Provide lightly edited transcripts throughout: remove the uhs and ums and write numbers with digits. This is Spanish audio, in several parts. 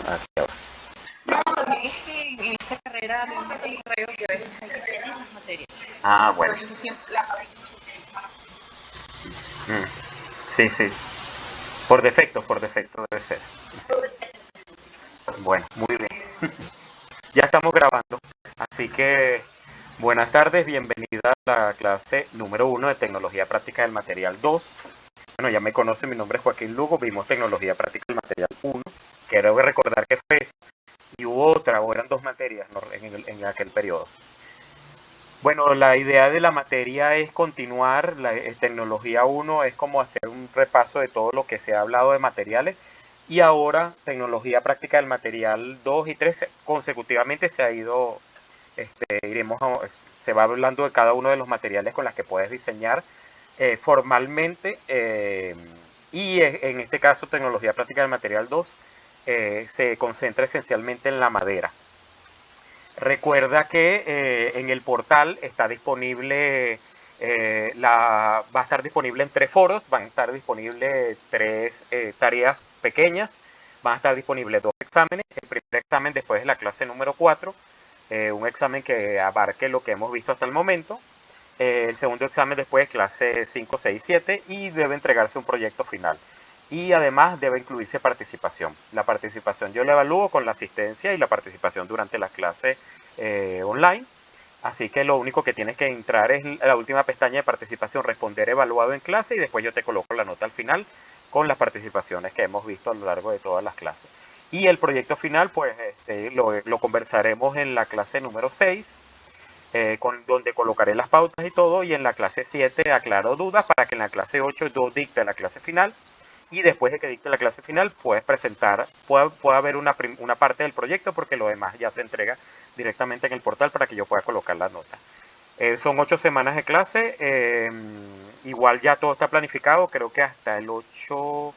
Aquí ahora. No, también es que en esta carrera realmente creo que a veces hay que tener las materias. Ah, bueno. Porque siempre Mm, sí, sí. Por defecto debe ser. Bueno, muy bien. Ya estamos grabando. Así que buenas tardes, bienvenida a la clase número 1 de Tecnología Práctica del Material 2. Bueno, ya me conoce, mi nombre es Joaquín Lugo, vimos Tecnología Práctica del Material 1. Quiero recordar que fue esa y hubo otra, o eran dos materias ¿no? en aquel periodo. Bueno, la idea de la materia es continuar, tecnología 1 es como hacer un repaso de todo lo que se ha hablado de materiales y ahora tecnología práctica del material 2 y 3 consecutivamente se ha ido, se va hablando de cada uno de los materiales con los que puedes diseñar formalmente y en este caso tecnología práctica del material 2 se concentra esencialmente en la madera. Recuerda que en el portal está disponible, va a estar disponible en 3 foros, van a estar disponibles 3 tareas pequeñas, van a estar disponibles 2 exámenes. El primer examen después de la clase número 4, un examen que abarque lo que hemos visto hasta el momento. El segundo examen después, clase 5, 6, 7, y debe entregarse un proyecto final. Y además debe incluirse participación. La participación yo la evalúo con la asistencia y la participación durante la clase online. Así que lo único que tienes que entrar es la última pestaña de participación, responder evaluado en clase, y después yo te coloco la nota al final con las participaciones que hemos visto a lo largo de todas las clases. Y el proyecto final, pues lo conversaremos en la clase número 6, donde colocaré las pautas y todo, y en la clase 7 aclaro dudas para que en la clase 8 yo dicte la clase final, y después de que dicte la clase final puedes presentar, puede haber una parte del proyecto porque lo demás ya se entrega directamente en el portal para que yo pueda colocar la nota. Son 8 semanas de clase, igual ya todo está planificado, creo que hasta el 8,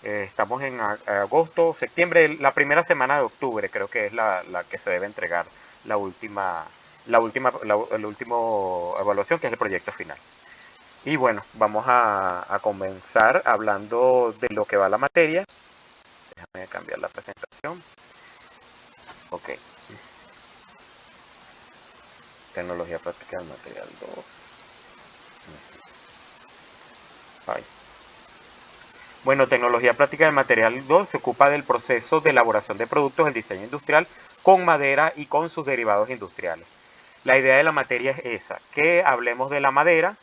estamos en agosto, septiembre, la primera semana de octubre creo que es la que se debe entregar la última, la última evaluación, que es el proyecto final. Y bueno, vamos a comenzar hablando de lo que va la materia. Déjame cambiar la presentación. Ok. Tecnología práctica del material 2. Ay. Bueno, tecnología práctica del material 2 se ocupa del proceso de elaboración de productos del diseño industrial con madera y con sus derivados industriales. La idea de la materia es esa, que hablemos de la madera,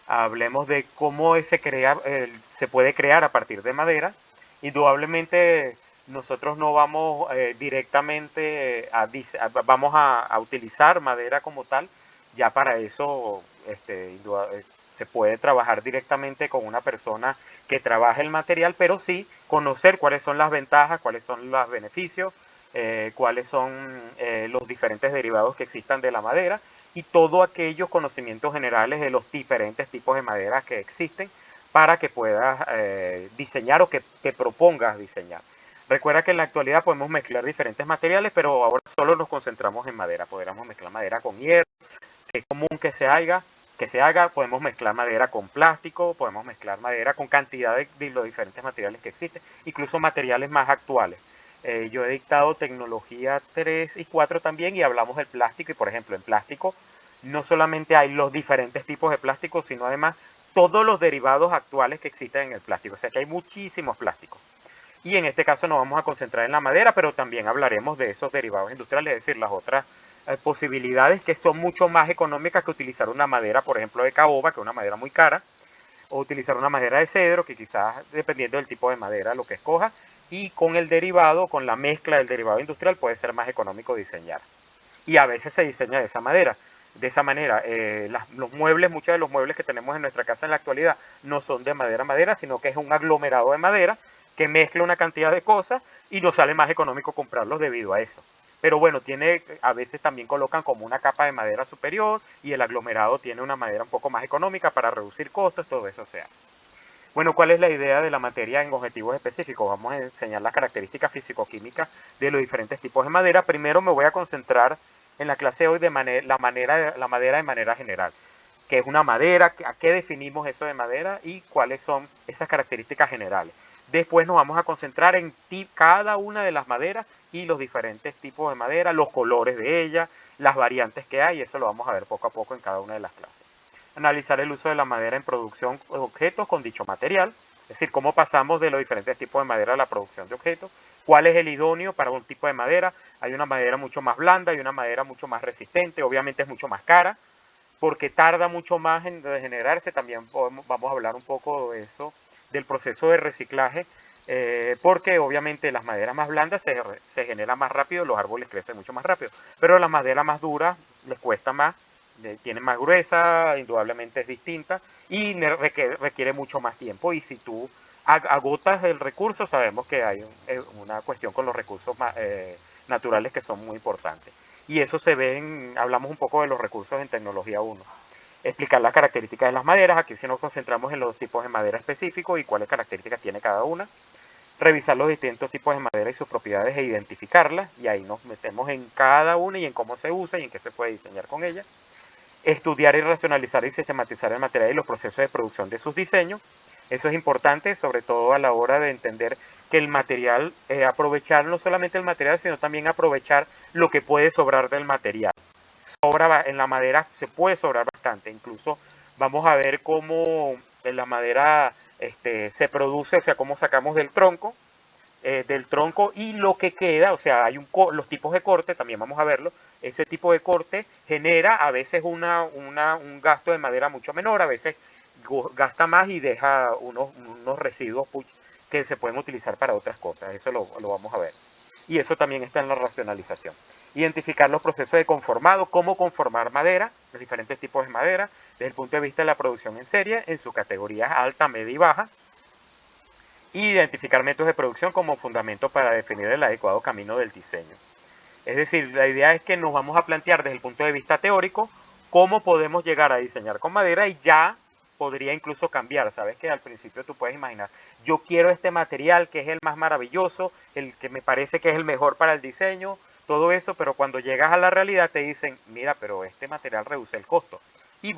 hablemos de cómo se puede crear a partir de madera. Indudablemente nosotros no vamos directamente vamos a utilizar madera como tal. Ya para eso se puede trabajar directamente con una persona que trabaje el material, pero sí conocer cuáles son las ventajas, cuáles son los beneficios, cuáles son los diferentes derivados que existan de la madera, y todos aquellos conocimientos generales de los diferentes tipos de madera que existen para que puedas diseñar o que te propongas diseñar. Recuerda que en la actualidad podemos mezclar diferentes materiales, pero ahora solo nos concentramos en madera. Podríamos mezclar madera con hierro, que es común que se haga, podemos mezclar madera con plástico, podemos mezclar madera con cantidad de los diferentes materiales que existen, incluso materiales más actuales. Yo he dictado tecnología 3 y 4 también y hablamos del plástico, y por ejemplo en plástico no solamente hay los diferentes tipos de plástico, sino además todos los derivados actuales que existen en el plástico, o sea que hay muchísimos plásticos. Y en este caso nos vamos a concentrar en la madera, pero también hablaremos de esos derivados industriales, es decir, las otras posibilidades que son mucho más económicas que utilizar una madera, por ejemplo, de caoba, que es una madera muy cara, o utilizar una madera de cedro, que quizás dependiendo del tipo de madera, lo que escoja, y con el derivado, con la mezcla del derivado industrial, puede ser más económico diseñar. Y a veces se diseña de esa manera. De esa manera, los muebles, muchos de los muebles que tenemos en nuestra casa en la actualidad no son de madera, sino que es un aglomerado de madera que mezcla una cantidad de cosas y nos sale más económico comprarlos debido a eso. Pero bueno, a veces también colocan como una capa de madera superior y el aglomerado tiene una madera un poco más económica para reducir costos, todo eso se hace. Bueno, ¿cuál es la idea de la materia en objetivos específicos? Vamos a enseñar las características físico-químicas de los diferentes tipos de madera. Primero me voy a concentrar en la clase de hoy la madera de manera general. ¿Qué es una madera? ¿A qué definimos eso de madera? ¿Y cuáles son esas características generales? Después nos vamos a concentrar en cada una de las maderas y los diferentes tipos de madera, los colores de ella, las variantes que hay, eso lo vamos a ver poco a poco en cada una de las clases. Analizar el uso de la madera en producción de objetos con dicho material, es decir, cómo pasamos de los diferentes tipos de madera a la producción de objetos, cuál es el idóneo para un tipo de madera. Hay una madera mucho más blanda y una madera mucho más resistente, obviamente es mucho más cara, porque tarda mucho más en regenerarse. También vamos a hablar un poco de eso, del proceso de reciclaje, porque obviamente las maderas más blandas se generan más rápido, los árboles crecen mucho más rápido, pero las maderas más duras les cuesta más, tienen más gruesa, indudablemente es distinta y requiere mucho más tiempo. Y si tú agotas el recurso, sabemos que hay una cuestión con los recursos naturales que son muy importantes. Y eso se ve hablamos un poco de los recursos en tecnología 1. Explicar las características de las maderas, aquí sí nos concentramos en los tipos de madera específicos y cuáles características tiene cada una. Revisar los distintos tipos de madera y sus propiedades e identificarlas, y ahí nos metemos en cada una y en cómo se usa y en qué se puede diseñar con ella. Estudiar y racionalizar y sistematizar el material y los procesos de producción de sus diseños. Eso es importante, sobre todo a la hora de entender que el material, aprovechar no solamente el material, sino también aprovechar lo que puede sobrar del material. En la madera se puede sobrar bastante, incluso vamos a ver cómo en la madera se produce, o sea, cómo sacamos del tronco y lo que queda, o sea, los tipos de corte, también vamos a verlo. Ese tipo de corte genera a veces un gasto de madera mucho menor, a veces gasta más y deja unos residuos que se pueden utilizar para otras cosas. Eso lo vamos a ver. Y eso también está en la racionalización. Identificar los procesos de conformado, cómo conformar madera, los diferentes tipos de madera, desde el punto de vista de la producción en serie, en sus categorías alta, media y baja. Y identificar métodos de producción como fundamento para definir el adecuado camino del diseño. Es decir, la idea es que nos vamos a plantear desde el punto de vista teórico cómo podemos llegar a diseñar con madera, y ya podría incluso cambiar. Sabes que al principio tú puedes imaginar, yo quiero este material que es el más maravilloso, el que me parece que es el mejor para el diseño, todo eso, pero cuando llegas a la realidad te dicen, mira, pero este material reduce el costo y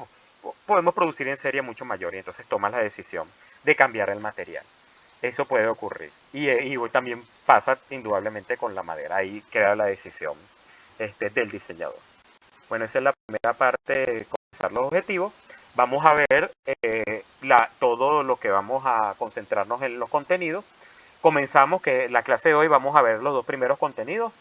podemos producir en serie mucho mayor, y entonces tomas la decisión de cambiar el material. Eso puede ocurrir. Y también pasa indudablemente con la madera. Ahí queda la decisión del diseñador. Bueno, esa es la primera parte de comenzar los objetivos. Vamos a ver todo lo que vamos a concentrarnos en los contenidos. Comenzamos, que la clase de hoy vamos a ver los dos primeros contenidos,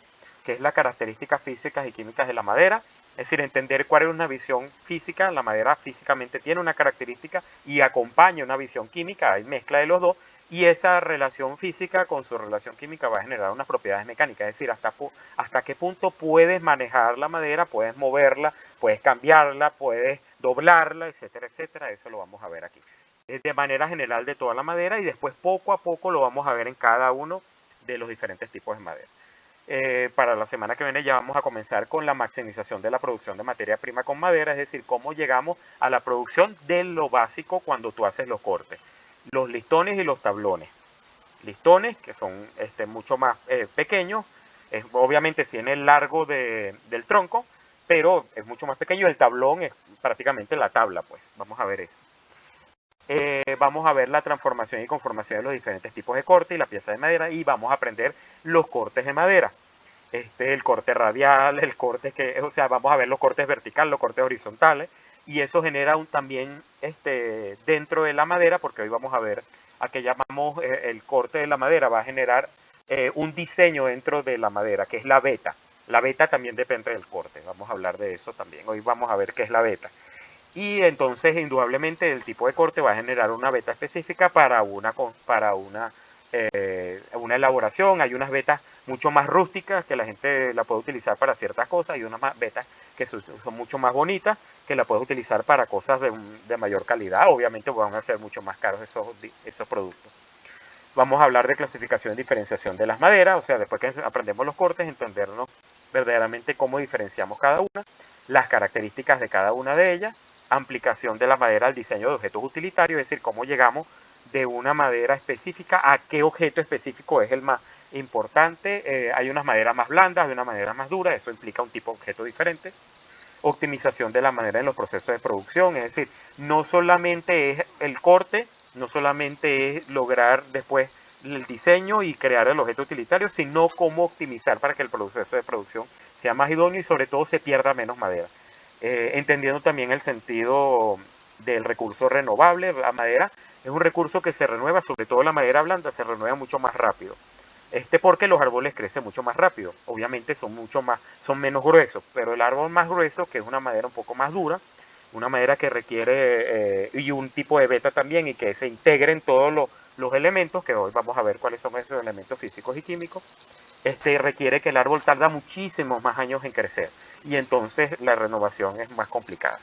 que es las características físicas y químicas de la madera. Es decir, entender cuál es una visión física. La madera físicamente tiene una característica y acompaña una visión química, hay mezcla de los dos. Y esa relación física con su relación química va a generar unas propiedades mecánicas, es decir, hasta qué punto puedes manejar la madera, puedes moverla, puedes cambiarla, puedes doblarla, etcétera, etcétera. Eso lo vamos a ver aquí. De manera general de toda la madera, y después poco a poco lo vamos a ver en cada uno de los diferentes tipos de madera. Para la semana que viene ya vamos a comenzar con la maximización de la producción de materia prima con madera, es decir, cómo llegamos a la producción de lo básico cuando tú haces los cortes. Los listones y los tablones. Listones que son mucho más pequeños, obviamente tiene el largo del tronco, pero es mucho más pequeño. El tablón es prácticamente la tabla, pues vamos a ver eso. Vamos a ver la transformación y conformación de los diferentes tipos de corte y la pieza de madera, y vamos a aprender los cortes de madera. El corte radial, el corte o sea, vamos a ver los cortes verticales, los cortes horizontales, y eso genera también dentro de la madera, porque hoy vamos a ver a qué llamamos el corte de la madera, va a generar un diseño dentro de la madera, que es la veta. La veta también depende del corte, vamos a hablar de eso también. Hoy vamos a ver qué es la veta. Y entonces, indudablemente, el tipo de corte va a generar una veta específica para una elaboración. Hay unas vetas mucho más rústicas que la gente la puede utilizar para ciertas cosas, y unas vetas que son mucho más bonitas que la puedes utilizar para cosas de mayor calidad. Obviamente van a ser mucho más caros esos productos. Vamos a hablar de clasificación y diferenciación de las maderas, o sea, después que aprendemos los cortes, entendernos verdaderamente cómo diferenciamos cada una, las características de cada una de ellas, aplicación de la madera al diseño de objetos utilitarios, es decir, cómo llegamos de una madera específica a qué objeto específico es el más importante. Hay unas maderas más blandas, hay unas maderas más duras, eso implica un tipo de objeto diferente. Optimización de la madera en los procesos de producción, es decir, no solamente es el corte, no solamente es lograr después el diseño y crear el objeto utilitario, sino cómo optimizar para que el proceso de producción sea más idóneo y sobre todo se pierda menos madera. Entendiendo también el sentido del recurso renovable. La madera es un recurso que se renueva, sobre todo la madera blanda se renueva mucho más rápido. Porque los árboles crecen mucho más rápido. Obviamente son menos gruesos, pero el árbol más grueso, que es una madera un poco más dura, una madera que requiere, y un tipo de beta también, y que se integren todos los elementos, que hoy vamos a ver cuáles son esos elementos físicos y químicos, requiere que el árbol tarda muchísimos más años en crecer, y entonces la renovación es más complicada.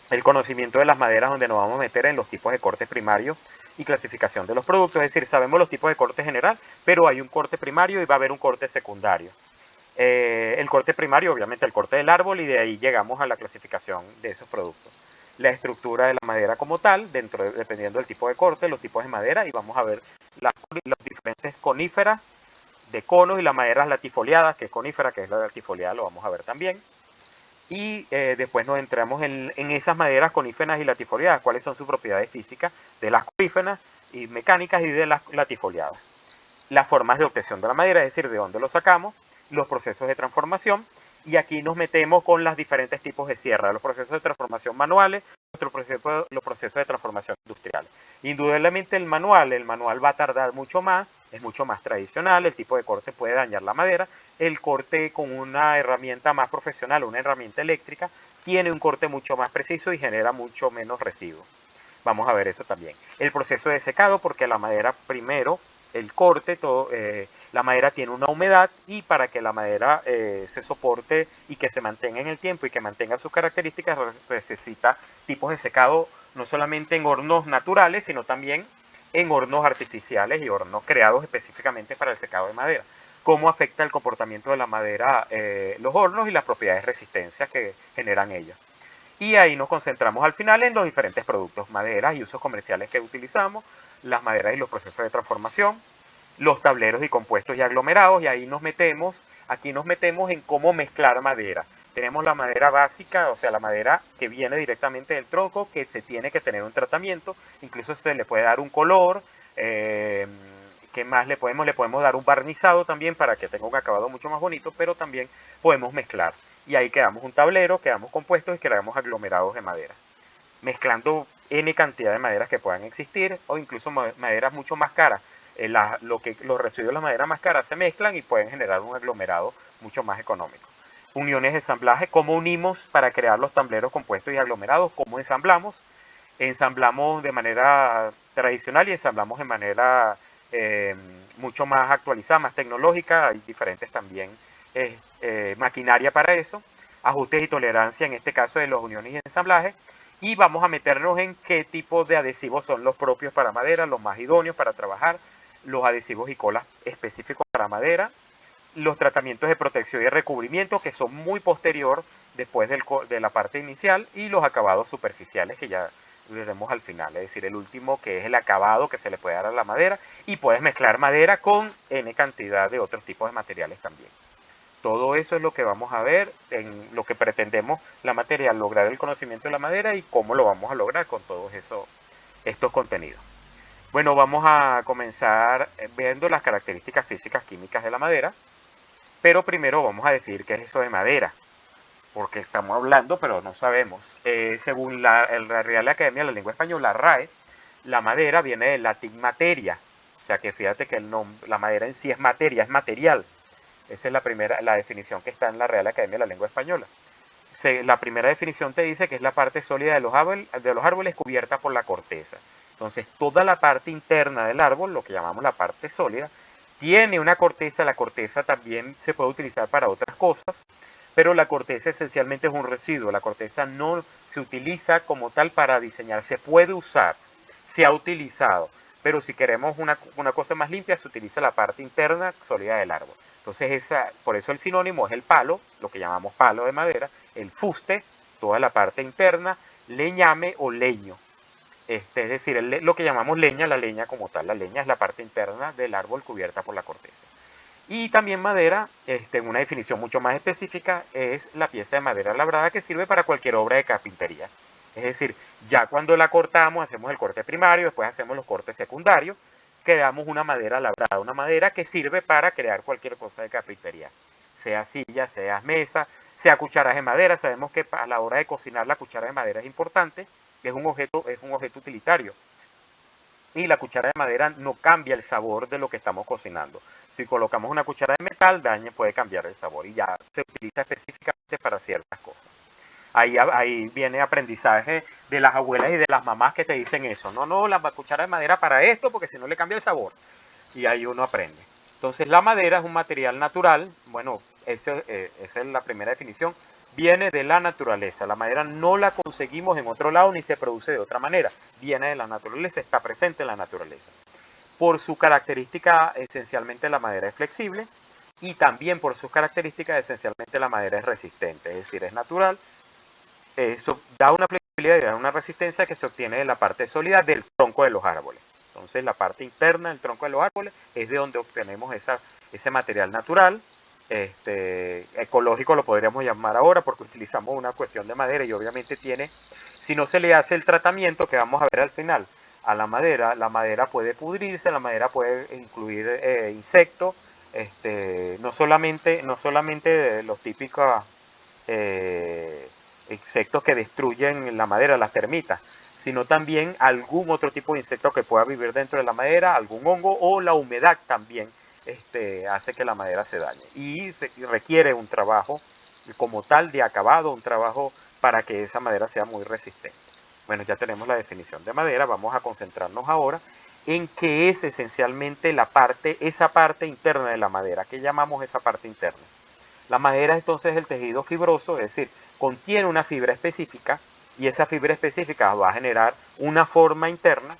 El conocimiento de las maderas, donde nos vamos a meter en los tipos de cortes primarios y clasificación de los productos, es decir, sabemos los tipos de corte general, pero hay un corte primario y va a haber un corte secundario. El corte primario, obviamente el corte del árbol, y de ahí llegamos a la clasificación de esos productos. La estructura de la madera como tal, dependiendo del tipo de corte, los tipos de madera, y vamos a ver las diferentes coníferas de conos y las maderas latifoliadas, que es conífera, que es la latifoliada, lo vamos a ver también. Y después nos entramos en esas maderas coníferas y latifoliadas, cuáles son sus propiedades físicas de las coníferas y mecánicas y de las latifoliadas. Las formas de obtención de la madera, es decir, de dónde lo sacamos, los procesos de transformación, y aquí nos metemos con los diferentes tipos de sierra, los procesos de transformación manuales, los procesos de transformación industriales. Indudablemente el manual va a tardar mucho más, es mucho más tradicional, el tipo de corte puede dañar la madera, el corte con una herramienta más profesional, una herramienta eléctrica, tiene un corte mucho más preciso y genera mucho menos residuos. Vamos a ver eso también. El proceso de secado, porque la madera primero, el corte, la madera tiene una humedad, y para que la madera se soporte y que se mantenga en el tiempo y que mantenga sus características, necesita tipos de secado no solamente en hornos naturales, sino también en hornos artificiales y hornos creados específicamente para el secado de madera. Cómo afecta el comportamiento de la madera los hornos y las propiedades de resistencia que generan ellos. Y ahí nos concentramos al final en los diferentes productos, maderas y usos comerciales que utilizamos, las maderas y los procesos de transformación, los tableros y compuestos y aglomerados, y ahí aquí nos metemos en cómo mezclar madera. Tenemos la madera básica, o sea, la madera que viene directamente del tronco, que se tiene que tener un tratamiento, incluso se le puede dar un color, ¿qué más le podemos? Le podemos dar un barnizado también para que tenga un acabado mucho más bonito, pero también podemos mezclar. Y ahí quedamos un tablero, quedamos compuestos y quedamos aglomerados de madera. Mezclando N cantidad de maderas que puedan existir, o incluso maderas mucho más caras. Los residuos de las maderas más caras se mezclan y pueden generar un aglomerado mucho más económico. Uniones de ensamblaje, cómo unimos para crear los tableros compuestos y aglomerados, cómo ensamblamos. Ensamblamos de manera tradicional y ensamblamos de manera mucho más actualizada, más tecnológica. Hay diferentes también maquinaria para eso. Ajustes y tolerancia, en este caso de los uniones y ensamblaje. Y vamos a meternos en qué tipo de adhesivos son los propios para madera, los más idóneos para trabajar, los adhesivos y colas específicos para madera, los tratamientos de protección y recubrimiento, que son muy posterior después de la parte inicial, y los acabados superficiales, que ya veremos al final, es decir, el último, que es el acabado que se le puede dar a la madera, y puedes mezclar madera con N cantidad de otros tipos de materiales también. Todo eso es lo que vamos a ver, en lo que pretendemos la materia, lograr el conocimiento de la madera y cómo lo vamos a lograr con todos estos contenidos. Bueno, vamos a comenzar viendo las características físicas químicas de la madera, pero primero vamos a decir qué es eso de madera, porque estamos hablando, pero no sabemos. Según la Real Academia de la Lengua Española, RAE, la madera viene del latín materia, o sea que fíjate que la madera en sí es materia, es material. Esa es la definición que está en la Real Academia de la Lengua Española. La primera definición te dice que es la parte sólida de los árboles cubierta por la corteza. Entonces, toda la parte interna del árbol, lo que llamamos la parte sólida, tiene una corteza. La corteza también se puede utilizar para otras cosas, pero la corteza esencialmente es un residuo. La corteza no se utiliza como tal para diseñar. Se puede usar, se ha utilizado, pero si queremos una cosa más limpia, se utiliza la parte interna sólida del árbol. Entonces, por eso el sinónimo es el palo, lo que llamamos palo de madera, el fuste, toda la parte interna, leñame o leño. Es decir, lo que llamamos leña, la leña como tal. La leña es la parte interna del árbol cubierta por la corteza. Y también madera, en una definición mucho más específica, es la pieza de madera labrada que sirve para cualquier obra de carpintería. Es decir, ya cuando la cortamos, hacemos el corte primario, después hacemos los cortes secundarios, creamos una madera labrada, una madera que sirve para crear cualquier cosa de carpintería, sea silla, sea mesa, sea cucharas de madera. Sabemos que a la hora de cocinar la cuchara de madera es importante, es un objeto utilitario. Y la cuchara de madera no cambia el sabor de lo que estamos cocinando. Si colocamos una cuchara de metal, puede cambiar el sabor y ya se utiliza específicamente para ciertas cosas. Ahí viene aprendizaje de las abuelas y de las mamás que te dicen eso. No, la cuchara de madera para esto, porque si no le cambia el sabor. Y ahí uno aprende. Entonces la madera es un material natural. Bueno, esa es la primera definición. Viene de la naturaleza. La madera no la conseguimos en otro lado ni se produce de otra manera. Viene de la naturaleza, está presente en la naturaleza. Por su característica, esencialmente la madera es flexible, y también por sus características, esencialmente la madera es resistente, es decir, es natural. Eso da una flexibilidad y da una resistencia que se obtiene de la parte sólida del tronco de los árboles. Entonces la parte interna del tronco de los árboles es de donde obtenemos ese material natural, ecológico lo podríamos llamar ahora, porque utilizamos una cuestión de madera y obviamente si no se le hace el tratamiento que vamos a ver al final a la madera puede pudrirse, la madera puede incluir insectos, no solamente los típicos insectos que destruyen la madera, las termitas, sino también algún otro tipo de insecto que pueda vivir dentro de la madera, algún hongo, o la humedad también hace que la madera se dañe. Y requiere un trabajo como tal de acabado, un trabajo para que esa madera sea muy resistente. Bueno, ya tenemos la definición de madera, vamos a concentrarnos ahora en qué es esencialmente esa parte interna de la madera. ¿Qué llamamos esa parte interna? La madera entonces es el tejido fibroso, es decir, contiene una fibra específica, y esa fibra específica va a generar una forma interna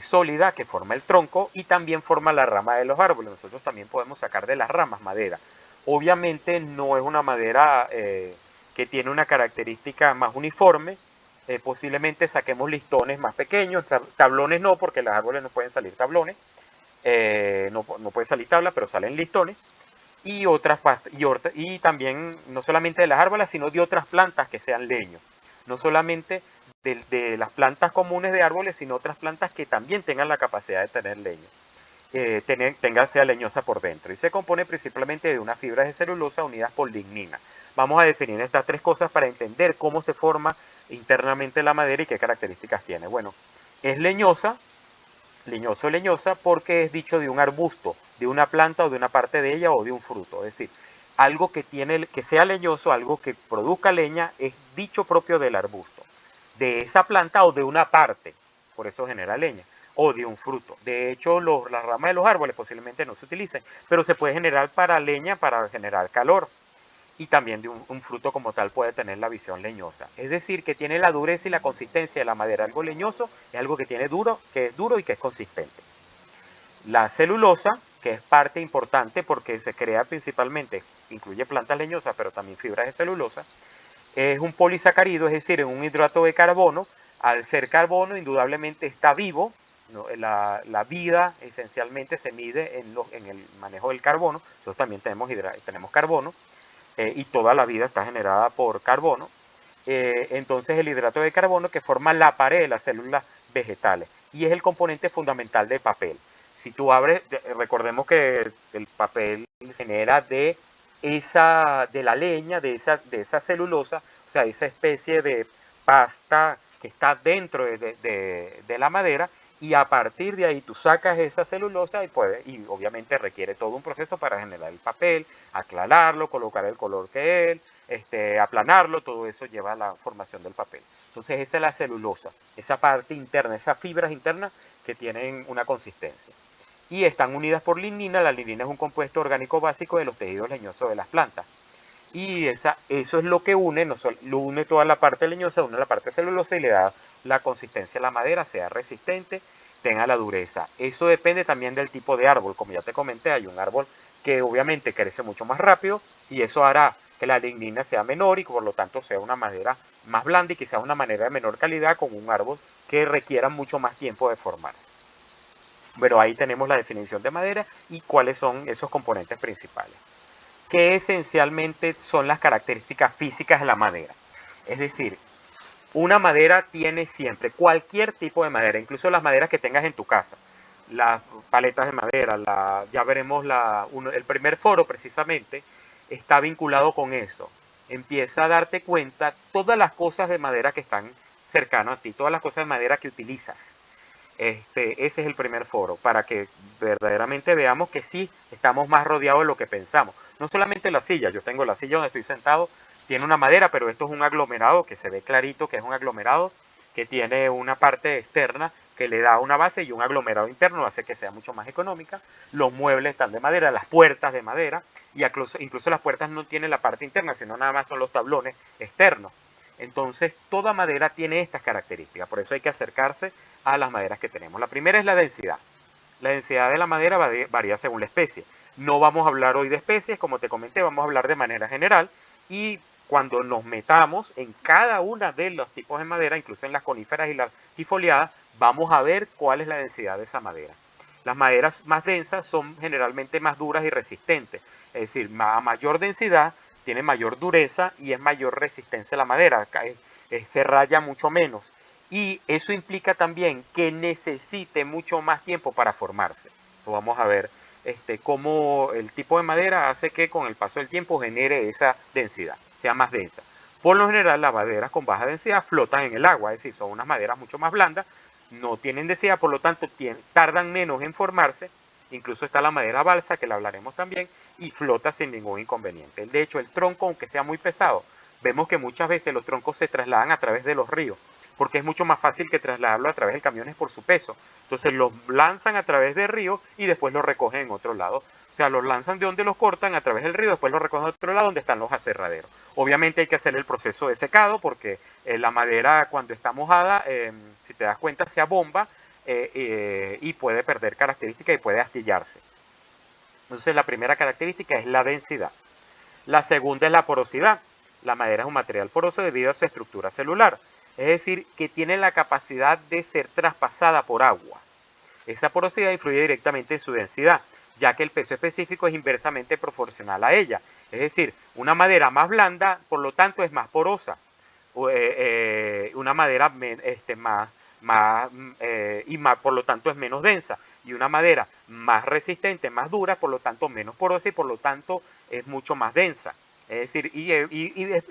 sólida que forma el tronco y también forma la rama de los árboles. Nosotros también podemos sacar de las ramas madera. Obviamente no es una madera que tiene una característica más uniforme. Posiblemente saquemos listones más pequeños, tablones no, porque los árboles no pueden salir tablones, no puede salir tabla, pero salen listones. Y también no solamente de las árboles, sino de otras plantas que sean leños. No solamente de las plantas comunes de árboles, sino otras plantas que también tengan la capacidad de tener leño. Sea leñosa por dentro. Y se compone principalmente de unas fibras de celulosa unidas por lignina. Vamos a definir estas tres cosas para entender cómo se forma internamente la madera y qué características tiene. Bueno, es leñosa porque es dicho de un arbusto, de una planta o de una parte de ella o de un fruto. Es decir, algo que sea leñoso, algo que produzca leña, es dicho propio del arbusto, de esa planta o de una parte, por eso genera leña, o de un fruto. De hecho, las ramas de los árboles posiblemente no se utilicen, pero se puede generar para leña, para generar calor. Y también de un fruto como tal puede tener la visión leñosa. Es decir, que tiene la dureza y la consistencia de la madera. Algo leñoso es algo que es duro y que es consistente. La celulosa, que es parte importante porque se crea principalmente, incluye plantas leñosas, pero también fibras de celulosa, es un polisacárido, es decir, es un hidrato de carbono. Al ser carbono, indudablemente está vivo, ¿no? La vida esencialmente se mide en el manejo del carbono. Nosotros también tenemos carbono, y toda la vida está generada por carbono. Entonces el hidrato de carbono que forma la pared de las células vegetales y es el componente fundamental del papel. Si tú abres, recordemos que el papel se genera de la leña, de esa celulosa, o sea, esa especie de pasta que está dentro de la madera, y a partir de ahí tú sacas esa celulosa y obviamente requiere todo un proceso para generar el papel, aclararlo, colocar el color que es, aplanarlo, todo eso lleva a la formación del papel. Entonces esa es la celulosa, esa parte interna, esas fibras internas que tienen una consistencia. Y están unidas por lignina. La lignina es un compuesto orgánico básico de los tejidos leñosos de las plantas. Y eso es lo que une toda la parte leñosa, une la parte celulosa y le da la consistencia a la madera, sea resistente, tenga la dureza. Eso depende también del tipo de árbol. Como ya te comenté, hay un árbol que obviamente crece mucho más rápido y eso hará que la lignina sea menor y por lo tanto sea una madera más blanda y quizás una madera de menor calidad con un árbol que requiera mucho más tiempo de formarse. Pero ahí tenemos la definición de madera y cuáles son esos componentes principales. ¿Qué esencialmente son las características físicas de la madera? Es decir, una madera tiene siempre, cualquier tipo de madera, incluso las maderas que tengas en tu casa, las paletas de madera, ya veremos el primer foro precisamente está vinculado con eso. Empieza a darte cuenta todas las cosas de madera que están cercanas a ti, todas las cosas de madera que utilizas. Ese es el primer foro, para que verdaderamente veamos que sí estamos más rodeados de lo que pensamos. No solamente la silla, yo tengo la silla donde estoy sentado, tiene una madera, pero esto es un aglomerado que se ve clarito que es un aglomerado que tiene una parte externa que le da una base y un aglomerado interno, hace que sea mucho más económica. Los muebles están de madera, las puertas de madera, y incluso las puertas no tienen la parte interna, sino nada más son los tablones externos. Entonces, toda madera tiene estas características, por eso hay que acercarse a las maderas que tenemos. La primera es la densidad. La densidad de la madera varía según la especie. No vamos a hablar hoy de especies, como te comenté, vamos a hablar de manera general, y cuando nos metamos en cada una de los tipos de madera, incluso en las coníferas y las foliadas, vamos a ver cuál es la densidad de esa madera. Las maderas más densas son generalmente más duras y resistentes, es decir, a mayor densidad tiene mayor dureza y es mayor resistencia a la madera, se raya mucho menos. Y eso implica también que necesite mucho más tiempo para formarse. Lo vamos a ver cómo el tipo de madera hace que con el paso del tiempo genere esa densidad, sea más densa. Por lo general, las maderas con baja densidad flotan en el agua, es decir, son unas maderas mucho más blandas, no tienen densidad, por lo tanto tardan menos en formarse. Incluso está la madera balsa, que la hablaremos también, y flota sin ningún inconveniente. De hecho, el tronco, aunque sea muy pesado, vemos que muchas veces los troncos se trasladan a través de los ríos, porque es mucho más fácil que trasladarlo a través de camiones por su peso. Entonces los lanzan a través del río y después los recogen en otro lado. O sea, los lanzan de donde los cortan a través del río, después los recogen a otro lado donde están los aserraderos. Obviamente hay que hacer el proceso de secado porque la madera cuando está mojada, si te das cuenta, se abomba y puede perder características y puede astillarse. Entonces la primera característica es la densidad. La segunda es la porosidad. La madera es un material poroso debido a su estructura celular, es decir, que tiene la capacidad de ser traspasada por agua. Esa porosidad influye directamente en su densidad, ya que el peso específico es inversamente proporcional a ella. Es decir, una madera más blanda, por lo tanto, es más porosa. Una madera por lo tanto, es menos densa. Y una madera más resistente, más dura, por lo tanto, menos porosa y por lo tanto, es mucho más densa. Es decir, y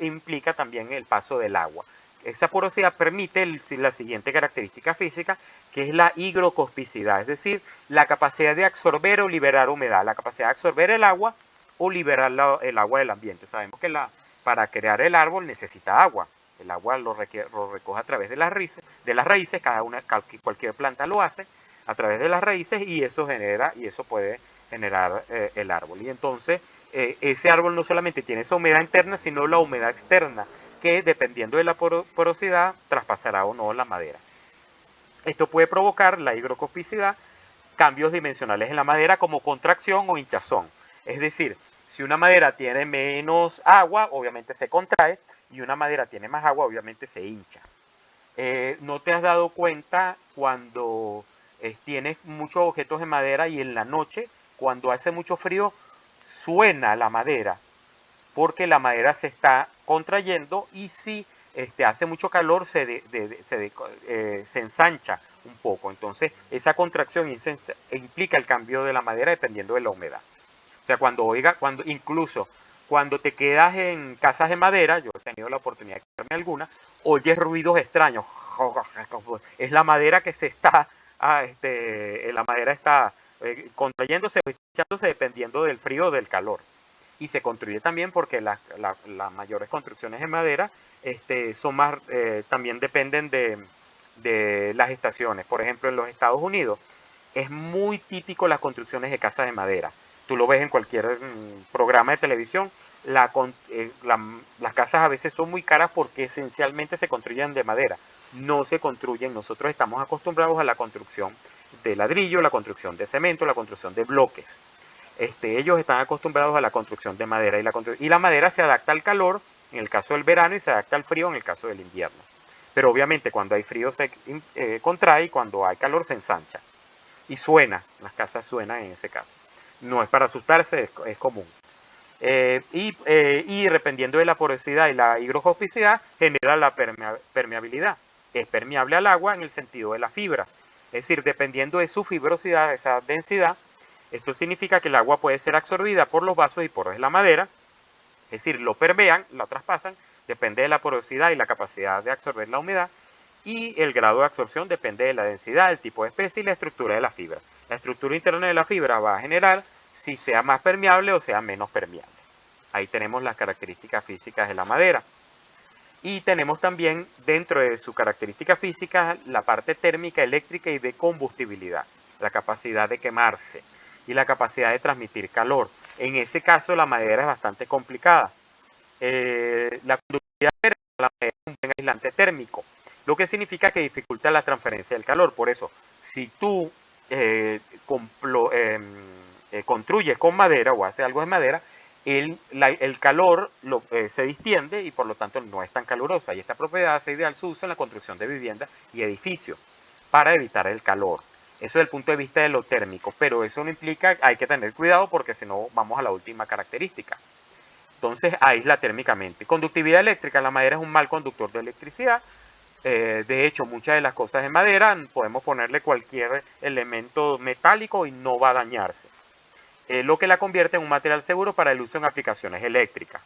implica también el paso del agua. Esa porosidad permite la siguiente característica física, que es la higrocospicidad, es decir, la capacidad de absorber o liberar humedad, la capacidad de absorber el agua o liberar el agua del ambiente. Sabemos que para crear el árbol necesita agua. El agua lo recoge a través de las raíces, cualquier planta lo hace a través de las raíces y eso puede generar el árbol. Y entonces ese árbol no solamente tiene esa humedad interna, sino la humedad externa, que dependiendo de la porosidad traspasará o no la madera. Esto puede provocar la higrocospicidad, cambios dimensionales en la madera como contracción o hinchazón. Es decir, si una madera tiene menos agua, obviamente se contrae, y una madera tiene más agua, obviamente se hincha. ¿No te has dado cuenta cuando tienes muchos objetos de madera y en la noche, cuando hace mucho frío, suena la madera? Porque la madera se está contrayendo y si hace mucho calor se ensancha un poco. Entonces esa contracción implica el cambio de la madera dependiendo de la humedad. O sea, incluso cuando te quedas en casas de madera, yo he tenido la oportunidad de quedarme en alguna, oyes ruidos extraños. Es la madera que se está, la madera está contrayéndose o hinchándose dependiendo del frío o del calor. Y se construye también porque las mayores construcciones de madera también dependen de las estaciones. Por ejemplo, en los Estados Unidos es muy típico las construcciones de casas de madera. Tú lo ves en cualquier programa de televisión. Las casas a veces son muy caras porque esencialmente se construyen de madera. No se construyen, nosotros estamos acostumbrados a la construcción de ladrillo, la construcción de cemento, la construcción de bloques. Ellos están acostumbrados a la construcción de madera y la madera se adapta al calor en el caso del verano y se adapta al frío en el caso del invierno. Pero obviamente cuando hay frío se contrae y cuando hay calor se ensancha. Y suena, las casas suenan en ese caso. No es para asustarse, es común. Y dependiendo de la porosidad y la higrocospicidad, genera la permeabilidad. Es permeable al agua en el sentido de las fibras. Es decir, dependiendo de su fibrosidad, esa densidad, esto significa que el agua puede ser absorbida por los vasos y poros de la madera, es decir, lo permean, la traspasan, depende de la porosidad y la capacidad de absorber la humedad, y el grado de absorción depende de la densidad, el tipo de especie y la estructura de la fibra. La estructura interna de la fibra va a generar si sea más permeable o sea menos permeable. Ahí tenemos las características físicas de la madera. Y tenemos también dentro de su característica física la parte térmica, eléctrica y de combustibilidad, la capacidad de quemarse y la capacidad de transmitir calor. En ese caso la madera es bastante complicada. La conductividad térmica de la madera es un buen aislante térmico, lo que significa que dificulta la transferencia del calor. Por eso, si tú construyes con madera o haces algo de madera, el calor se distiende y por lo tanto no es tan calurosa. Y esta propiedad hace ideal su uso en la construcción de viviendas y edificios para evitar el calor. Eso desde el punto de vista de lo térmico, pero eso no implica, hay que tener cuidado porque si no vamos a la última característica. Entonces aísla térmicamente. Conductividad eléctrica, la madera es un mal conductor de electricidad. De hecho, muchas de las cosas de madera podemos ponerle cualquier elemento metálico y no va a dañarse. Lo que la convierte en un material seguro para el uso en aplicaciones eléctricas.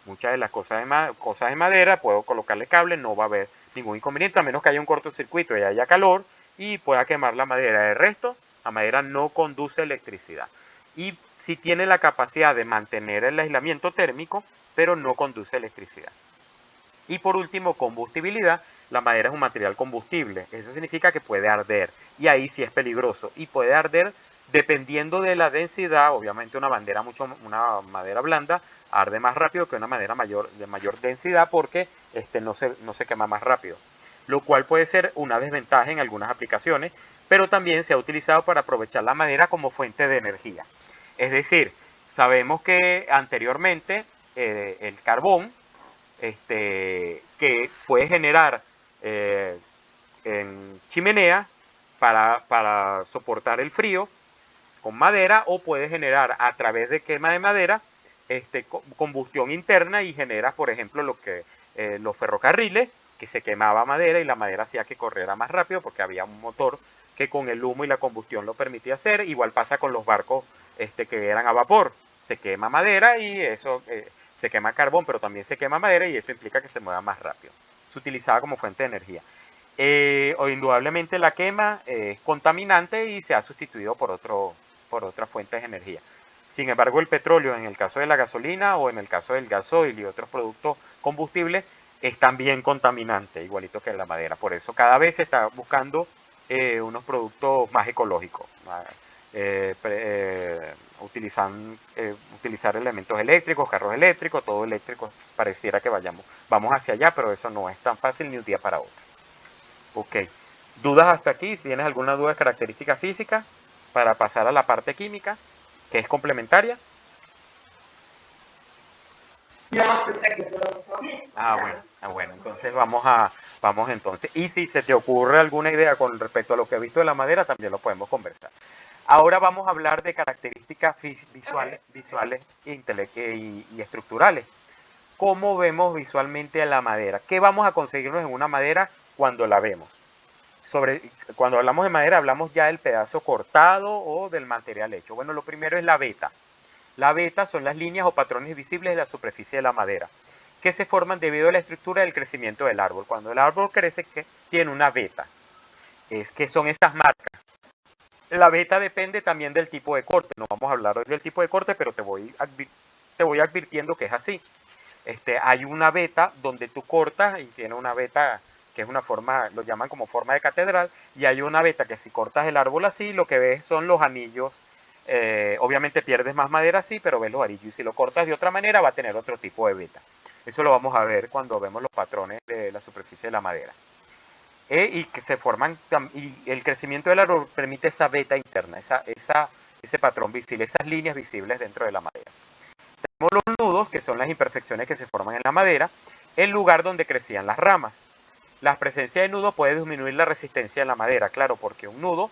Muchas de las cosas de madera, puedo colocarle cable, no va a haber ningún inconveniente, a menos que haya un cortocircuito y haya calor y pueda quemar la madera. De resto, la madera no conduce electricidad. Y sí tiene la capacidad de mantener el aislamiento térmico, pero no conduce electricidad. Y por último, combustibilidad. La madera es un material combustible. Eso significa que puede arder. Y ahí sí es peligroso. Y puede arder dependiendo de la densidad. Obviamente una madera blanda arde más rápido que una madera de mayor densidad porque no se quema más rápido. Lo cual puede ser una desventaja en algunas aplicaciones, pero también se ha utilizado para aprovechar la madera como fuente de energía. Es decir, sabemos que anteriormente el carbón que puede generar en chimenea para soportar el frío con madera, o puede generar a través de quema de madera combustión interna y genera, por ejemplo, los ferrocarriles, que se quemaba madera y la madera hacía que corriera más rápido porque había un motor que con el humo y la combustión lo permitía hacer. Igual pasa con los barcos que eran a vapor. Se quema madera y eso se quema carbón, pero también se quema madera y eso implica que se mueva más rápido. Se utilizaba como fuente de energía. O indudablemente la quema es contaminante y se ha sustituido por otras fuentes de energía. Sin embargo, el petróleo, en el caso de la gasolina o en el caso del gasoil y otros productos combustibles, es también contaminante, igualito que la madera. Por eso cada vez se está buscando unos productos más ecológicos, utilizar elementos eléctricos, carros eléctricos, todo eléctrico. Pareciera que vamos hacia allá, pero eso no es tan fácil ni de un día para otro. Ok, ¿dudas hasta aquí? Si tienes alguna duda de características físicas, para pasar a la parte química, que es complementaria. Bueno, entonces vamos entonces. Y si se te ocurre alguna idea con respecto a lo que he visto de la madera, también lo podemos conversar. Ahora vamos a hablar de características visuales y estructurales. ¿Cómo vemos visualmente a la madera? ¿Qué vamos a conseguirnos en una madera cuando la vemos? Cuando hablamos de madera, hablamos ya del pedazo cortado o del material hecho. Bueno, lo primero es la veta. La veta son las líneas o patrones visibles de la superficie de la madera, que se forman debido a la estructura del crecimiento del árbol. Cuando el árbol crece, tiene una veta. ¿Qué son estas marcas? La veta depende también del tipo de corte. No vamos a hablar hoy del tipo de corte, pero te voy advirtiendo que es así. Hay una veta donde tú cortas y tiene una veta que es una forma, lo llaman como forma de catedral, y hay una veta que si cortas el árbol así, lo que ves son los anillos. Obviamente pierdes más madera así, pero ves los anillos, y si lo cortas de otra manera va a tener otro tipo de veta. Eso lo vamos a ver cuando vemos los patrones de la superficie de la madera. Y que se forman, y el crecimiento del árbol permite esa veta interna, ese patrón visible, esas líneas visibles dentro de la madera. Tenemos los nudos, que son las imperfecciones que se forman en la madera, el lugar donde crecían las ramas. La presencia de nudos puede disminuir la resistencia de la madera, claro, porque un nudo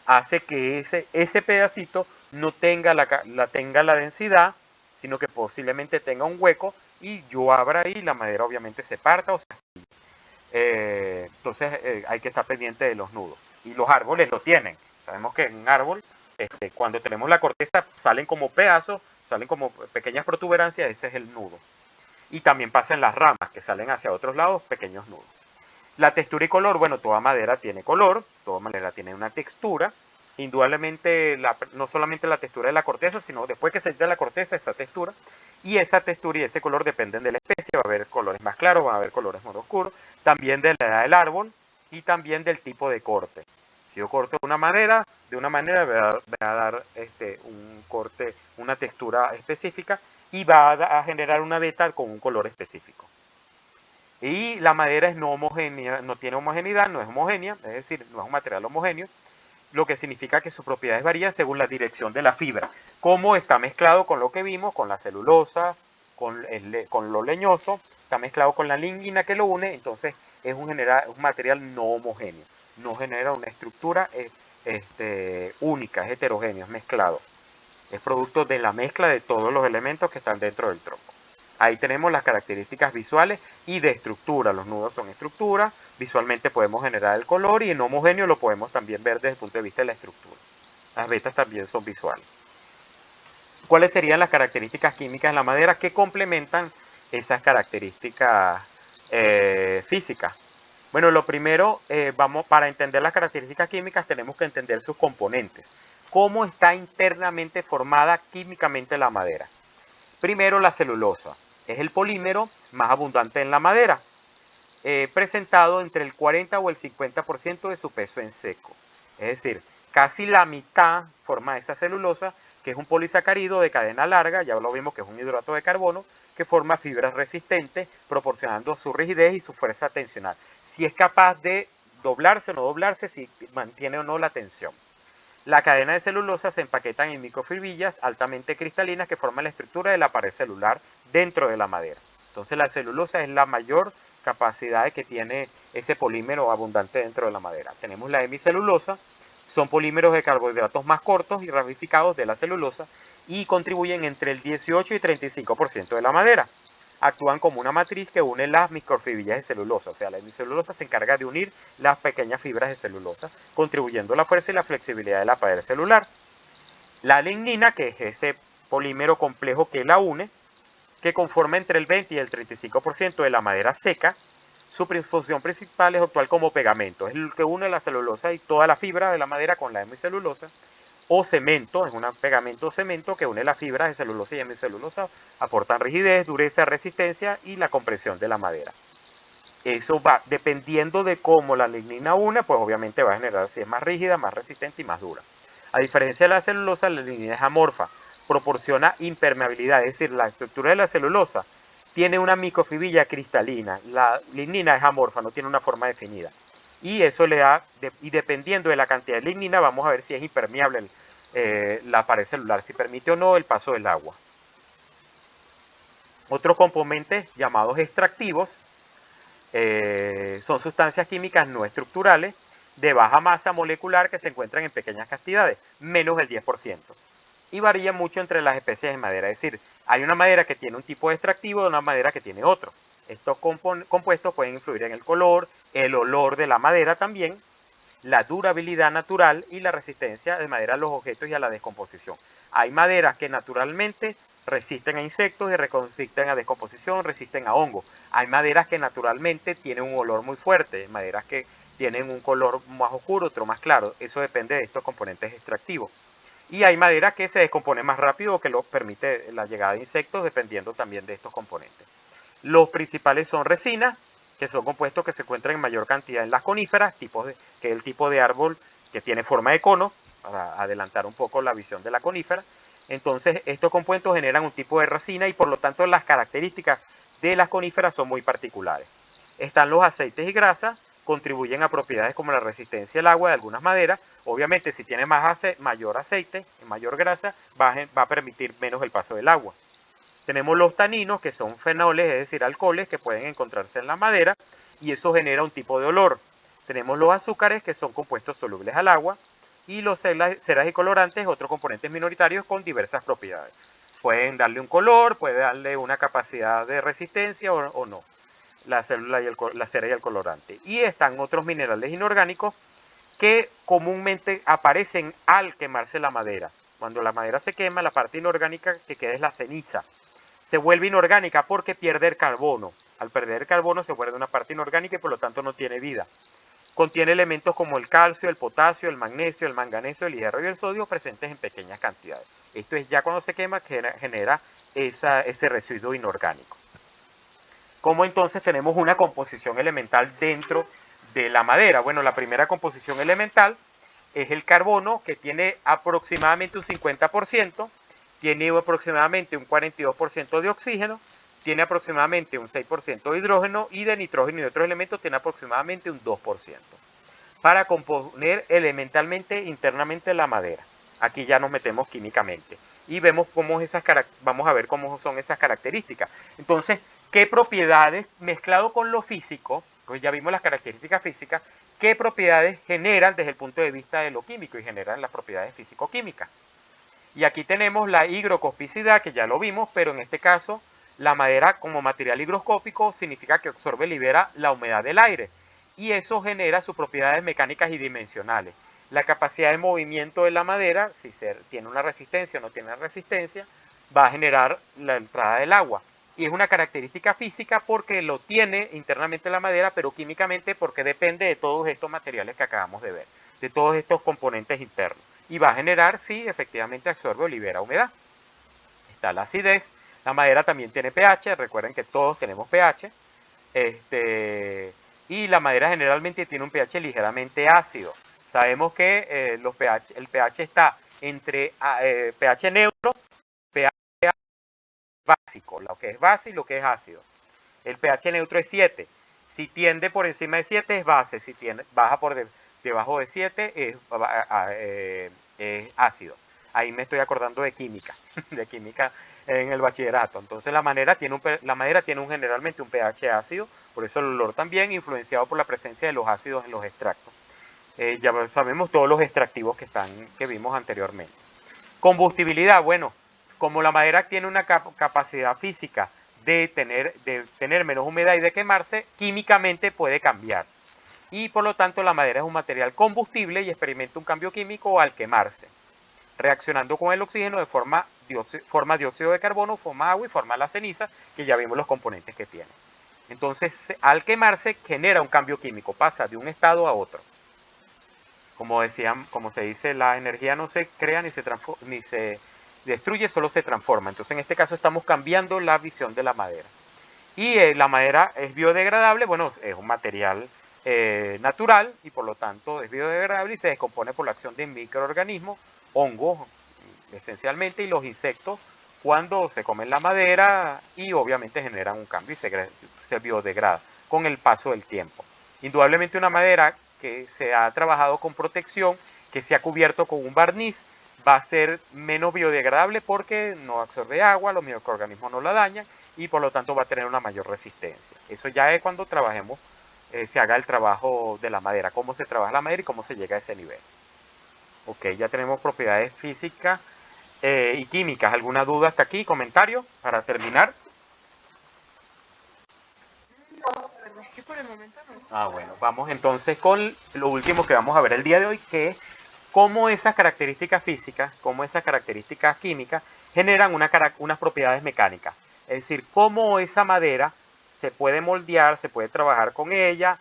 hace que ese pedacito no tenga la densidad, sino que posiblemente tenga un hueco y yo abra ahí y la madera obviamente se parta o se astille. Entonces hay que estar pendiente de los nudos. Y los árboles lo tienen. Sabemos que en un árbol, cuando tenemos la corteza, salen como pedazos, salen como pequeñas protuberancias, ese es el nudo. Y también pasa en las ramas, que salen hacia otros lados, pequeños nudos. La textura y color, bueno, toda madera tiene color, toda madera tiene una textura. Indudablemente, no solamente la textura de la corteza, sino después que se quita la corteza, esa textura. Y esa textura y ese color dependen de la especie. Va a haber colores más claros, va a haber colores más oscuros. También de la edad del árbol y también del tipo de corte. Si yo corto una madera, de una manera va a dar un corte, una textura específica y va a generar una veta con un color específico. Y la madera es no homogénea, no tiene homogeneidad, no es homogénea, es decir, no es un material homogéneo, lo que significa que sus propiedades varían según la dirección de la fibra. Cómo está mezclado con lo que vimos, con la celulosa, con lo leñoso, está mezclado con la lignina que lo une, entonces es un material no homogéneo, no genera una estructura única, es heterogéneo, es mezclado. Es producto de la mezcla de todos los elementos que están dentro del tronco. Ahí tenemos las características visuales y de estructura. Los nudos son estructura, visualmente podemos generar el color y en homogéneo lo podemos también ver desde el punto de vista de la estructura. Las vetas también son visuales. ¿Cuáles serían las características químicas de la madera que complementan esas características físicas? Bueno, lo primero, para entender las características químicas tenemos que entender sus componentes. ¿Cómo está internamente formada químicamente la madera? Primero, la celulosa. Es el polímero más abundante en la madera, presentado entre el 40 o el 50% de su peso en seco. Es decir, casi la mitad forma esa celulosa, que es un polisacárido de cadena larga, ya lo vimos que es un hidrato de carbono, que forma fibras resistentes, proporcionando su rigidez y su fuerza tensional. Si es capaz de doblarse o no doblarse, si mantiene o no la tensión. La cadena de celulosa se empaquetan en microfibrilas altamente cristalinas que forman la estructura de la pared celular dentro de la madera. Entonces la celulosa es la mayor capacidad que tiene ese polímero abundante dentro de la madera. Tenemos la hemicelulosa, son polímeros de carbohidratos más cortos y ramificados de la celulosa y contribuyen entre el 18 y 35% de la madera. Actúan como una matriz que une las microfibrilas de celulosa, o sea, la hemicelulosa se encarga de unir las pequeñas fibras de celulosa, contribuyendo a la fuerza y la flexibilidad de la pared celular. La lignina, que es ese polímero complejo que la une, que conforma entre el 20 y el 35% de la madera seca, su función principal es actuar como pegamento, es el que une la celulosa y toda la fibra de la madera con la hemicelulosa, o cemento, es un pegamento cemento que une las fibras de celulosa y hemicelulosa, aportan rigidez, dureza, resistencia y la compresión de la madera. Eso va, dependiendo de cómo la lignina une, pues obviamente va a generar si es más rígida, más resistente y más dura. A diferencia de la celulosa, la lignina es amorfa, proporciona impermeabilidad, es decir, la estructura de la celulosa tiene una microfibrilla cristalina, la lignina es amorfa, no tiene una forma definida. Y eso le da, y dependiendo de la cantidad de lignina, vamos a ver si es impermeable la pared celular, si permite o no el paso del agua. Otros componentes llamados extractivos son sustancias químicas no estructurales de baja masa molecular que se encuentran en pequeñas cantidades, menos del 10%. Y varía mucho entre las especies de madera, es decir, hay una madera que tiene un tipo de extractivo y una madera que tiene otro. Estos compuestos pueden influir en el color, el olor de la madera también, la durabilidad natural y la resistencia de madera a los objetos y a la descomposición. Hay maderas que naturalmente resisten a insectos y resisten a descomposición, resisten a hongos. Hay maderas que naturalmente tienen un olor muy fuerte, maderas que tienen un color más oscuro, otro más claro. Eso depende de estos componentes extractivos. Y hay maderas que se descomponen más rápido o que lo permite la llegada de insectos, dependiendo también de estos componentes. Los principales son resinas, que son compuestos que se encuentran en mayor cantidad en las coníferas, que es el tipo de árbol que tiene forma de cono, para adelantar un poco la visión de la conífera. Entonces, estos compuestos generan un tipo de resina y por lo tanto las características de las coníferas son muy particulares. Están los aceites y grasas, contribuyen a propiedades como la resistencia al agua de algunas maderas. Obviamente, si tiene mayor aceite, mayor grasa, va a permitir menos el paso del agua. Tenemos los taninos, que son fenoles, es decir, alcoholes que pueden encontrarse en la madera y eso genera un tipo de olor. Tenemos los azúcares, que son compuestos solubles al agua, y los ceras y colorantes, otros componentes minoritarios con diversas propiedades. Pueden darle un color, puede darle una capacidad de resistencia o no, la cera y el colorante. Y están otros minerales inorgánicos que comúnmente aparecen al quemarse la madera. Cuando la madera se quema, la parte inorgánica que queda es la ceniza. Se vuelve inorgánica porque pierde el carbono. Al perder el carbono se vuelve una parte inorgánica y por lo tanto no tiene vida. Contiene elementos como el calcio, el potasio, el magnesio, el manganeso, el hierro y el sodio presentes en pequeñas cantidades. Esto es ya cuando se quema que genera ese residuo inorgánico. ¿Cómo entonces tenemos una composición elemental dentro de la madera? Bueno, la primera composición elemental es el carbono, que tiene aproximadamente un 50%, tiene aproximadamente un 42% de oxígeno, tiene aproximadamente un 6% de hidrógeno y de nitrógeno y de otros elementos tiene aproximadamente un 2%. Para componer elementalmente internamente la madera. Aquí ya nos metemos químicamente y vemos vamos a ver cómo son esas características. Entonces, ¿qué propiedades, mezclado con lo físico, pues ya vimos las características físicas, qué propiedades generan desde el punto de vista de lo químico y generan las propiedades físico-químicas? Y aquí tenemos la higrocospicidad, que ya lo vimos, pero en este caso la madera como material higroscópico significa que absorbe y libera la humedad del aire. Y eso genera sus propiedades mecánicas y dimensionales. La capacidad de movimiento de la madera, si tiene una resistencia o no tiene resistencia, va a generar la entrada del agua. Y es una característica física porque lo tiene internamente la madera, pero químicamente porque depende de todos estos materiales que acabamos de ver, de todos estos componentes internos. Y va a generar, sí, efectivamente absorbe o libera humedad. Está la acidez. La madera también tiene pH, recuerden que todos tenemos pH. Y la madera generalmente tiene un pH ligeramente ácido. Sabemos que el pH está entre pH neutro, pH básico, lo que es base y lo que es ácido. El pH neutro es 7. Si tiende por encima de 7 es base, si baja por debajo de 7 es ácido. Ahí me estoy acordando de química, de química en el bachillerato. Entonces la madera tiene generalmente un pH ácido, por eso el olor también, influenciado por la presencia de los ácidos en los extractos. Ya sabemos todos los extractivos que vimos anteriormente. Combustibilidad, bueno, como la madera tiene una capacidad física de tener menos humedad y de quemarse, químicamente puede cambiar. Y por lo tanto la madera es un material combustible y experimenta un cambio químico al quemarse, reaccionando con el oxígeno de forma dióxido de carbono, forma agua y forma la ceniza, que ya vimos los componentes que tiene. Entonces, al quemarse genera un cambio químico, pasa de un estado a otro. Como se dice, la energía no se crea ni se destruye, solo se transforma. Entonces, en este caso estamos cambiando la visión de la madera. Y la madera es biodegradable, bueno, es un material natural y por lo tanto es biodegradable y se descompone por la acción de microorganismos, hongos esencialmente, y los insectos cuando se comen la madera y obviamente generan un cambio y se biodegrada con el paso del tiempo. Indudablemente una madera que se ha trabajado con protección, que se ha cubierto con un barniz, va a ser menos biodegradable porque no absorbe agua, los microorganismos no la dañan y por lo tanto va a tener una mayor resistencia. Eso ya es cuando trabajemos, se haga el trabajo de la madera, cómo se trabaja la madera y cómo se llega a ese nivel. Ok, ya tenemos propiedades físicas y químicas. ¿Alguna duda hasta aquí? ¿Comentario para terminar? No, la verdad es que por el momento no. Bueno, vamos entonces con lo último que vamos a ver el día de hoy, que es cómo esas características físicas, cómo esas características químicas generan unas propiedades mecánicas. Es decir, cómo esa madera se puede moldear, se puede trabajar con ella,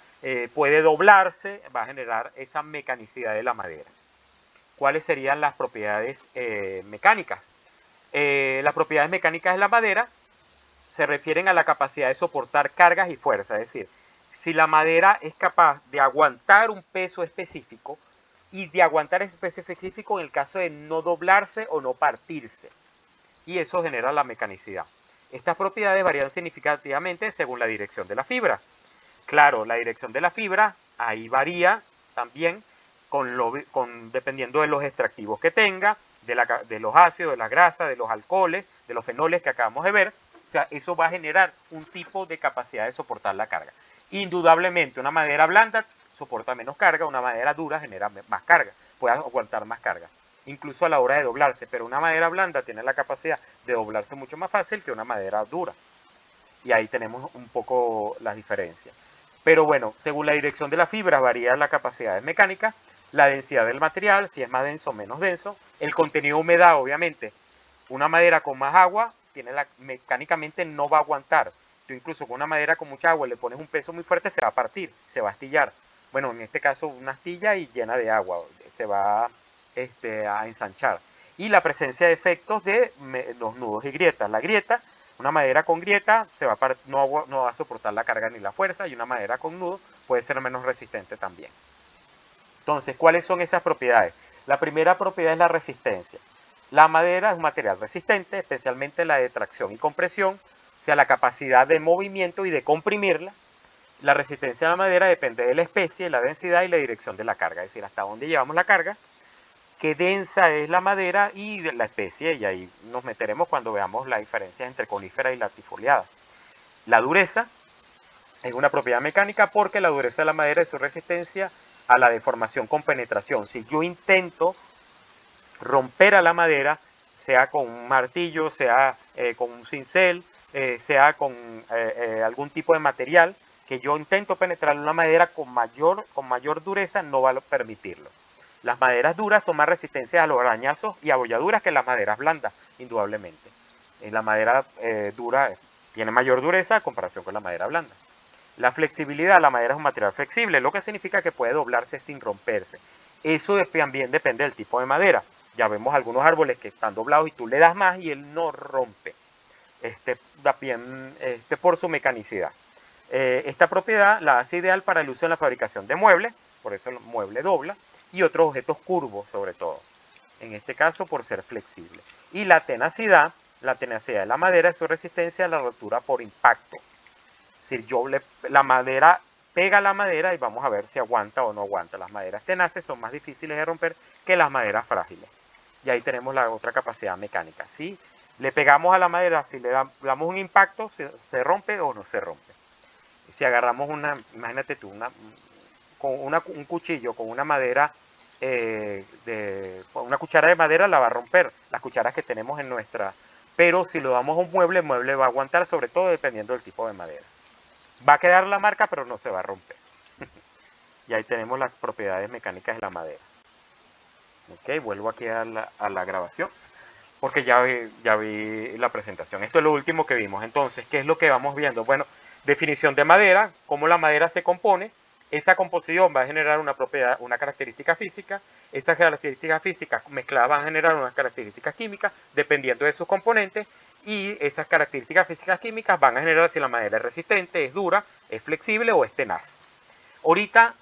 puede doblarse, va a generar esa mecanicidad de la madera. ¿Cuáles serían las propiedades mecánicas? Las propiedades mecánicas de la madera se refieren a la capacidad de soportar cargas y fuerzas, es decir, si la madera es capaz de aguantar un peso específico y de aguantar ese peso específico en el caso de no doblarse o no partirse, y eso genera la mecanicidad. Estas propiedades varían significativamente según la dirección de la fibra. Claro, la dirección de la fibra ahí varía también dependiendo de los extractivos que tenga, de los ácidos, de la grasa, de los alcoholes, de los fenoles que acabamos de ver. O sea, eso va a generar un tipo de capacidad de soportar la carga. Indudablemente, una madera blanda soporta menos carga, una madera dura genera más carga, puede aguantar más carga, incluso a la hora de doblarse, pero una madera blanda tiene la capacidad de doblarse mucho más fácil que una madera dura. Y ahí tenemos un poco las diferencias. Pero bueno, según la dirección de la fibra varía las capacidades mecánicas. la densidad del material, si es más denso o menos denso, el contenido de humedad, obviamente. Una madera con más agua, mecánicamente no va a aguantar. Tú incluso con una madera con mucha agua le pones un peso muy fuerte, se va a partir, se va a astillar. Bueno, en este caso una astilla y llena de agua, se va a ensanchar. Y la presencia de efectos de los nudos y grietas. La grieta, una madera con grieta no va a soportar la carga ni la fuerza, y una madera con nudo puede ser menos resistente también. Entonces, ¿cuáles son esas propiedades? La primera propiedad es la resistencia. La madera es un material resistente, especialmente la de tracción y compresión, o sea, la capacidad de movimiento y de comprimirla. La resistencia de la madera depende de la especie, la densidad y la dirección de la carga, es decir, hasta dónde llevamos la carga, qué densa es la madera y de la especie, y ahí nos meteremos cuando veamos la diferencia entre conífera y latifoliada. La dureza es una propiedad mecánica porque la dureza de la madera es su resistencia a la deformación con penetración. Si yo intento romper a la madera, sea con un martillo, sea con un cincel, sea con algún tipo de material, que yo intento penetrar en una madera con mayor dureza, no va a permitirlo. Las maderas duras son más resistentes a los arañazos y abolladuras que las maderas blandas, indudablemente. La madera dura tiene mayor dureza a comparación con la madera blanda. La flexibilidad, la madera es un material flexible, lo que significa que puede doblarse sin romperse. Eso también depende del tipo de madera. Ya vemos algunos árboles que están doblados y tú le das más y él no rompe, también por su mecanicidad. Esta propiedad la hace ideal para el uso en la fabricación de muebles, por eso el mueble dobla, y otros objetos curvos sobre todo, en este caso por ser flexible. Y la tenacidad de la madera es su resistencia a la rotura por impacto. Es decir, la madera pega a la madera y vamos a ver si aguanta o no aguanta. Las maderas tenaces son más difíciles de romper que las maderas frágiles. Y ahí tenemos la otra capacidad mecánica. Si le pegamos a la madera, si le damos un impacto, se rompe o no se rompe. Si agarramos imagínate tú, un cuchillo con una madera, con una cuchara de madera la va a romper, las cucharas que tenemos en nuestra. Pero si lo damos a un mueble, el mueble va a aguantar, sobre todo dependiendo del tipo de madera. Va a quedar la marca, pero no se va a romper. Y ahí tenemos las propiedades mecánicas de la madera. Ok, vuelvo aquí a la grabación, porque ya vi la presentación. Esto es lo último que vimos. Entonces, ¿qué es lo que vamos viendo? Bueno, definición de madera, cómo la madera se compone. Esa composición va a generar una propiedad, una característica física. Esas características físicas mezcladas van a generar unas características químicas, dependiendo de sus componentes. Y esas características físicas químicas van a generar si la madera es resistente, es dura, es flexible o es tenaz. Ahorita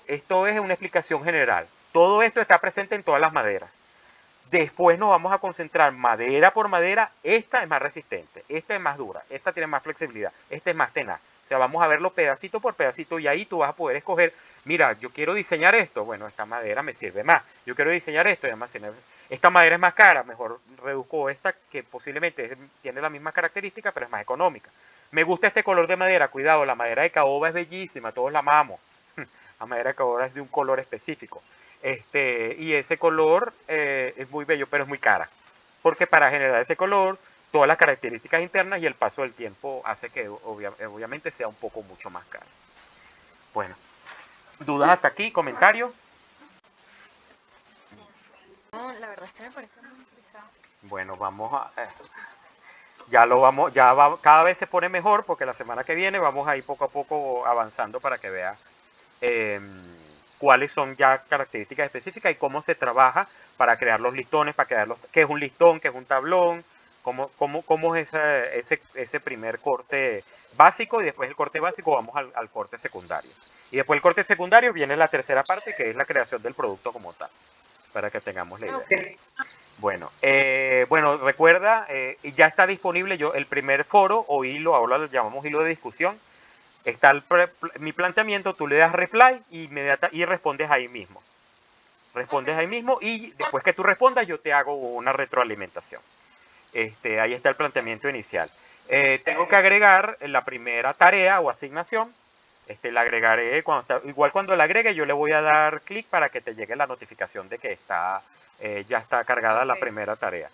esto es una explicación general. Todo esto está presente en todas las maderas. Después nos vamos a concentrar madera por madera. Esta es más resistente, esta es más dura, esta tiene más flexibilidad, esta es más tenaz. O sea, vamos a verlo pedacito por pedacito y ahí tú vas a poder escoger, mira, yo quiero diseñar esto, bueno, esta madera me sirve más. Yo quiero diseñar esto, además esta madera es más cara, mejor reduzco esta que posiblemente tiene la misma característica, pero es más económica. Me gusta este color de madera, cuidado, la madera de caoba es bellísima, todos la amamos. La madera de caoba es de un color específico. Y ese color es muy bello, pero es muy cara. Porque para generar ese color, todas las características internas y el paso del tiempo hace que obviamente sea un poco mucho más caro. Bueno, ¿dudas hasta aquí? ¿Comentarios? No, la verdad es que me parece muy interesante. Bueno, vamos a... cada vez se pone mejor porque la semana que viene vamos a ir poco a poco avanzando para que veas cuáles son ya características específicas y cómo se trabaja para crear los listones, qué es un listón, qué es un tablón, cómo es ese primer corte básico, y después del corte básico vamos al corte secundario. Y después del corte secundario viene la tercera parte, que es la creación del producto como tal, para que tengamos la idea. Okay. Bueno, recuerda, ya está disponible el primer foro o hilo, ahora lo llamamos hilo de discusión. Está mi planteamiento, tú le das reply y respondes ahí mismo. Respondes ahí mismo y después que tú respondas yo te hago una retroalimentación. Ahí está el planteamiento inicial. Tengo que agregar la primera tarea o asignación. La agregaré igual cuando la agregue yo le voy a dar clic para que te llegue la notificación de que ya está cargada la primera tarea.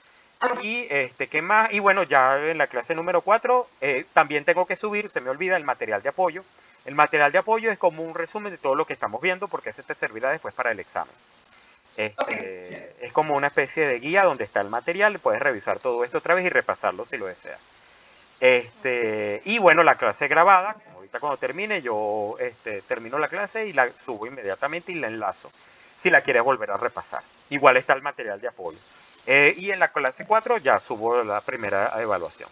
Y ¿qué más? Y bueno, ya en la clase número 4 también tengo que subir, se me olvida, el material de apoyo. El material de apoyo es como un resumen de todo lo que estamos viendo, porque ese te servirá después para el examen. Es como una especie de guía donde está el material, puedes revisar todo esto otra vez y repasarlo si lo deseas. Y bueno, la clase grabada, ahorita cuando termine, yo termino la clase y la subo inmediatamente y la enlazo si la quieres volver a repasar. Igual está el material de apoyo. Y en la clase 4 ya subo la primera evaluación.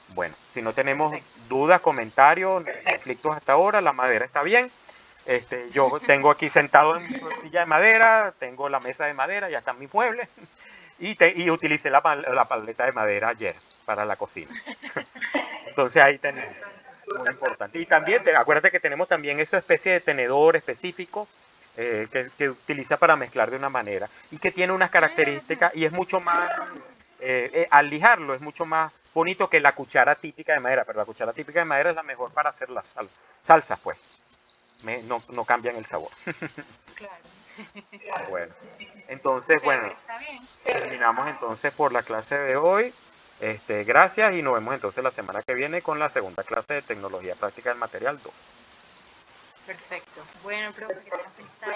Bueno, si no tenemos dudas, comentarios, conflictos hasta ahora, la madera está bien. Yo tengo aquí sentado en mi silla de madera, tengo la mesa de madera, ya están mis muebles. Y utilicé la paleta de madera ayer para la cocina. Entonces ahí tenemos, muy importante. Y también, acuérdate que tenemos también esa especie de tenedor específico que utiliza para mezclar de una manera y que tiene unas características y es mucho más, al lijarlo, es mucho más bonito que la cuchara típica de madera, pero la cuchara típica de madera es la mejor para hacer las salsas, pues. No cambian el sabor. Claro. Bueno, entonces, bueno, Está bien. terminamos entonces por la clase de hoy. Gracias y nos vemos entonces la semana que viene con la segunda clase de tecnología práctica del material 2. Perfecto. Bueno, profe, que tengas feliz tarde.